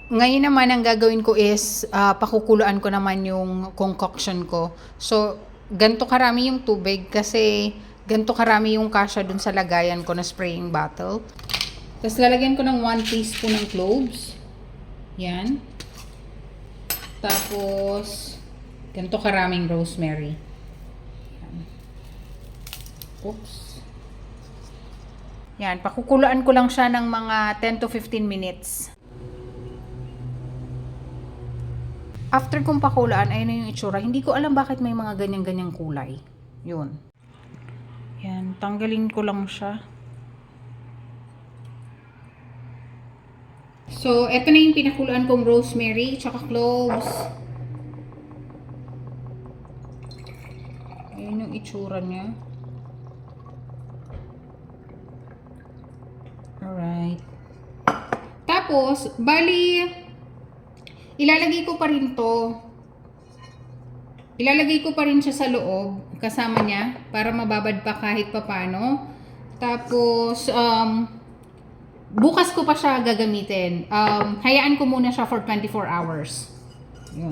Ngayon naman, ang gagawin ko is, pakukuluan ko naman yung concoction ko. So, ganito karami yung tubig kasi ganito karami yung kasya dun sa lagayan ko na spraying bottle. Tapos lalagyan ko ng 1 teaspoon ng cloves. Yan. Tapos, ganito karaming rosemary. Yan. Oops. Yan, pakukuluan ko lang siya ng mga 10 to 15 minutes. After kong pakulaan, ayun na yung itsura. Hindi ko alam bakit may mga ganyan-ganyang kulay. Yun. Yan, tanggalin ko lang siya. So, eto na yung pinakuluan kong rosemary, tsaka cloves. Ayun yung itsura niya. Alright. Tapos, bali, ilalagay ko pa rin to. Ilalagay ko pa rin siya sa loob, kasama niya, para mababad pa kahit papano. Tapos, bukas ko pa siya gagamitin. Hayaan ko muna siya for 24 hours. Yun.